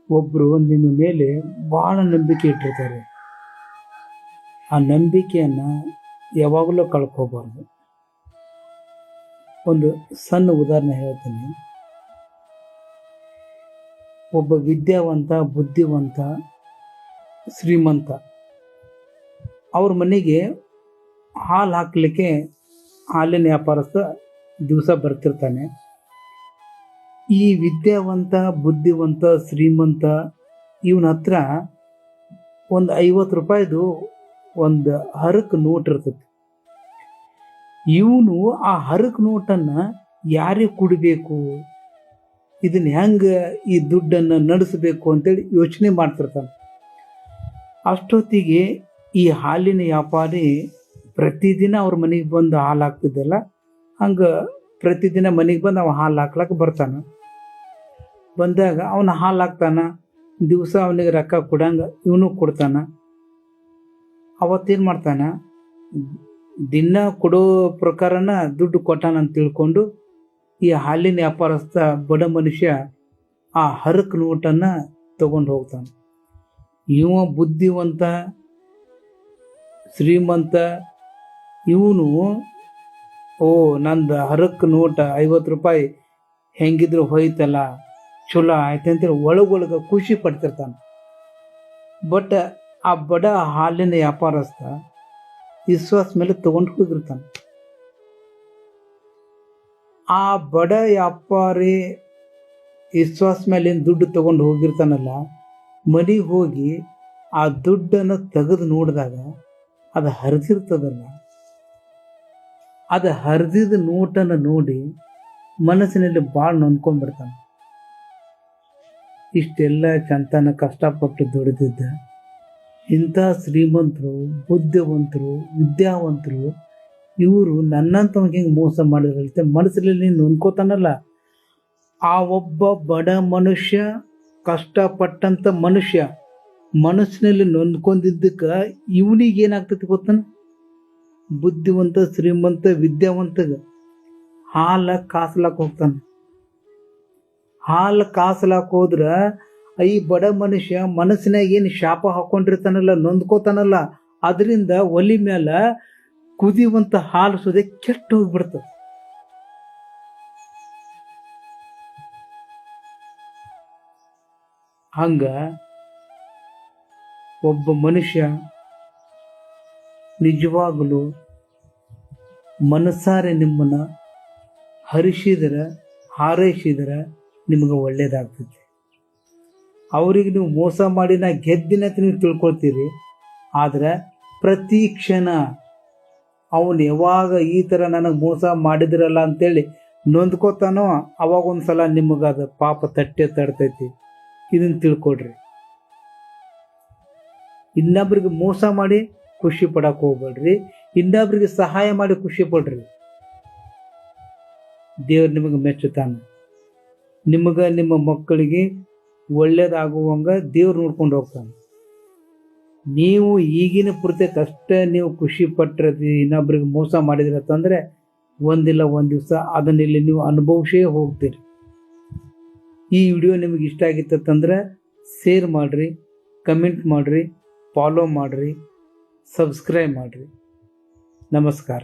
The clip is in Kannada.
ಒಬ್ಬರು ನಿಮ್ಮ ಮೇಲೆ ಭಾಳ ನಂಬಿಕೆ ಇಟ್ಟಿರ್ತಾರೆ. ಆ ನಂಬಿಕೆಯನ್ನು ಯಾವಾಗಲೂ ಕಳ್ಕೋಬಾರ್ದು. ಒಂದು ಸಣ್ಣ ಉದಾಹರಣೆ ಹೇಳ್ತೀನಿ. ಒಬ್ಬ ವಿದ್ಯಾವಂತ, ಬುದ್ಧಿವಂತ, ಶ್ರೀಮಂತ ಅವ್ರ ಮನೆಗೆ ಹಾಲು ಹಾಕಲಿಕ್ಕೆ ಹಾಲಿನ ವ್ಯಾಪಾರಸ್ಥ ದಿವಸ ಬರ್ತಿರ್ತಾನೆ. ಈ ವಿದ್ಯಾವಂತ, ಬುದ್ಧಿವಂತ, ಶ್ರೀಮಂತ ಇವನ ಹತ್ರ ಒಂದು 50 ರೂಪಾಯಿದು ಒಂದು ಹರಕು ನೋಟ್ ಇರ್ತದೆ. ಇವನು ಆ ಹರಕು ನೋಟನ್ನು ಯಾರಿಗೆ ಕೊಡಬೇಕು, ಇದನ್ನು ಹೆಂಗೆ ಈ ದುಡ್ಡನ್ನು ನಡೆಸಬೇಕು ಅಂತೇಳಿ ಯೋಚನೆ ಮಾಡ್ತಿರ್ತಾನೆ. ಅಷ್ಟೊತ್ತಿಗೆ ಈ ಹಾಲಿನ ವ್ಯಾಪಾರಿ ಪ್ರತಿದಿನ ಅವ್ರ ಮನೆಗೆ ಬಂದು ಹಾಲು ಹಾಕ್ತಿದ್ದಲ್ಲ, ಹಂಗೆ ಪ್ರತಿದಿನ ಮನೆಗೆ ಬಂದು ಅವ ಹಾಲು ಹಾಕ್ಲಕ್ಕೆ ಬರ್ತಾನೆ. ಬಂದಾಗ ಅವನು ಹಾಲು ಹಾಕ್ತಾನೆ, ದಿವಸ ಅವನಿಗೆ ರೊಕ್ಕ ಕೊಡಂಗೆ ಇವನು ಕೊಡ್ತಾನೆ. ಅವತ್ತೇನು ಮಾಡ್ತಾನೆ, ದಿನ ಕೊಡೋ ಪ್ರಕಾರನ ದುಡ್ಡು ಕೊಟ್ಟಾನ ಅಂತ ತಿಳ್ಕೊಂಡು ಈ ಹಾಲಿನ ವ್ಯಾಪಾರಸ್ಥ ಬಡ ಮನುಷ್ಯ ಆ ಹರಕು ನೋಟನ್ನು ತಗೊಂಡು ಹೋಗ್ತಾನೆ. ಇವ ಬುದ್ಧಿವಂತ, ಶ್ರೀಮಂತ, ಇವನು ನಂದು ಹರಕು ನೋಟ 50 ರೂಪಾಯಿ ಹೆಂಗಿದ್ರು ಹೋಯ್ತಲ್ಲ, ಚಲೋ ಆಯ್ತು ಅಂತೇಳಿ ಒಳಗೊಳಗೆ ಖುಷಿ ಪಡ್ತಿರ್ತಾನೆ. ಬಟ್ ಆ ಬಡ ಹಾಲಿನ ವ್ಯಾಪಾರಸ್ಥ ವಿಶ್ವಾಸ ಮೇಲೆ ತಗೊಂಡು ಹೋಗಿರ್ತಾನೆ. ಆ ಬಡ ವ್ಯಾಪಾರಿ ವಿಶ್ವಾಸ ಮೇಲೆ ದುಡ್ಡು ತಗೊಂಡು ಹೋಗಿರ್ತಾನಲ್ಲ, ಮನೆಗೆ ಹೋಗಿ ಆ ದುಡ್ಡನ್ನು ತೆಗೆದು ನೋಡಿದಾಗ ಅದು ಹರಿದಿರ್ತದಲ್ಲ, ಅದು ಹರಿದಿದ ನೋಟನ್ನು ನೋಡಿ ಮನಸ್ಸಿನಲ್ಲಿ ಭಾಳ ನೊಂದ್ಕೊಂಡ್ಬಿಡ್ತಾನೆ. ಇಷ್ಟೆಲ್ಲ ಚಂತನ ಕಷ್ಟಪಟ್ಟು ದುಡಿದಿದ್ದ ಇಂಥ ಶ್ರೀಮಂತರು, ಬುದ್ಧಿವಂತರು, ವಿದ್ಯಾವಂತರು ಇವರು ನನ್ನಂತವನಿಗೆ ಹಿಂಗೆ ಮೋಸ ಮಾಡಿದ್ರಂತೆ ಮನಸ್ಸಿನಲ್ಲಿ ನೊಂದ್ಕೋತಾನಲ್ಲ. ಆ ಒಬ್ಬ ಬಡ ಮನುಷ್ಯ, ಕಷ್ಟಪಟ್ಟಂಥ ಮನುಷ್ಯ ಮನಸ್ಸಿನಲ್ಲಿ ನೊಂದ್ಕೊಂಡಿದ್ದಕ್ಕೆ ಇವನಿಗೆ ಏನಾಗ್ತೈತಿ ಗೊತ್ತಾನ? ಬುದ್ಧಿವಂತ, ಶ್ರೀಮಂತ, ವಿದ್ಯಾವಂತಗೆ ಹಾಲು ಕಾಸ್ಲಾಕ ಹೋಗ್ತಾನೆ. ಹಾಲು ಕಾಸ್ಲಾಕ ಹೋದ್ರೆ ಈ ಬಡ ಮನುಷ್ಯ ಮನಸ್ಸಿನಾಗ ಏನು ಶಾಪ ಹಾಕೊಂಡಿರ್ತಾನಲ್ಲ, ನೊಂದ್ಕೋತಾನಲ್ಲ, ಅದರಿಂದ ಒಲಿ ಮೇಲೆ ಕುದಿಯುವಂಥ ಹಾಲು ಸುದೆ ಕೆಟ್ಟು ಹೋಗ್ಬಿಡ್ತದೆ. ಹಂಗ ಒಬ್ಬ ಮನುಷ್ಯ ನಿಜವಾಗಲೂ ಮನಸ್ಸಾರೆ ನಿಮ್ಮನ್ನು ಹರಿಸಿದರೆ, ಹಾರೈಸಿದರೆ ನಿಮಗೆ ಒಳ್ಳೇದಾಗ್ತದೆ. ಅವ್ರಿಗೆ ನೀವು ಮೋಸ ಮಾಡಿ ನಾ ಗೆದ್ದಿನ ಅಂತ ನೀವು ತಿಳ್ಕೊಳ್ತೀರಿ. ಆದರೆ ಪ್ರತಿ ಕ್ಷಣ ಅವನು ಯಾವಾಗ ಈ ಥರ ನನಗೆ ಮೋಸ ಮಾಡಿದ್ರಲ್ಲ ಅಂತೇಳಿ ನೊಂದ್ಕೋತಾನೋ ಅವಾಗ ಒಂದು ಸಲ ನಿಮಗೆ ಅದು ಪಾಪ ತಡ್ತೈತಿ. ಇದನ್ನು ತಿಳ್ಕೊಡ್ರಿ. ಇನ್ನೊಬ್ರಿಗೆ ಮೋಸ ಮಾಡಿ ಖುಷಿ ಪಡಕ್ಕೆ ಹೋಗ್ಬೇಡ್ರಿ, ಇನ್ನೊಬ್ರಿಗೆ ಸಹಾಯ ಮಾಡಿ ಖುಷಿ ಪಡ್ರಿ. ದೇವ್ರು ನಿಮಗೆ ಮೆಚ್ಚುತ್ತಾನೆ. ನಿಮಗೆ, ನಿಮ್ಮ ಮಕ್ಕಳಿಗೆ ಒಳ್ಳೇದಾಗುವಂಗ ದೇವ್ರು ನೋಡ್ಕೊಂಡು ಹೋಗ್ತಾನೆ. ನೀವು ಈಗಿನ ಪೂರ್ತಿಗೆ ಅಷ್ಟೇ ನೀವು ಖುಷಿ ಪಟ್ಟಿರ್ತೀವಿ, ಇನ್ನೊಬ್ರಿಗೆ ಮೋಸ ಮಾಡಿದ್ರಂತಂದರೆ ಒಂದಿಲ್ಲ ಒಂದು ದಿವಸ ಅದನ್ನಿಲ್ಲಿ ನೀವು ಅನುಭವಿಸೇ ಹೋಗ್ತೀರಿ. ಈ ವಿಡಿಯೋ ನಿಮಗೆ ಇಷ್ಟ ಆಗಿತ್ತಂದ್ರೆ ಶೇರ್ ಮಾಡಿರಿ, ಕಮೆಂಟ್ ಮಾಡಿರಿ, ಫಾಲೋ ಮಾಡಿರಿ, ಸಬ್ಸ್ಕ್ರೈಬ್ ಮಾಡಿರಿ. ನಮಸ್ಕಾರ.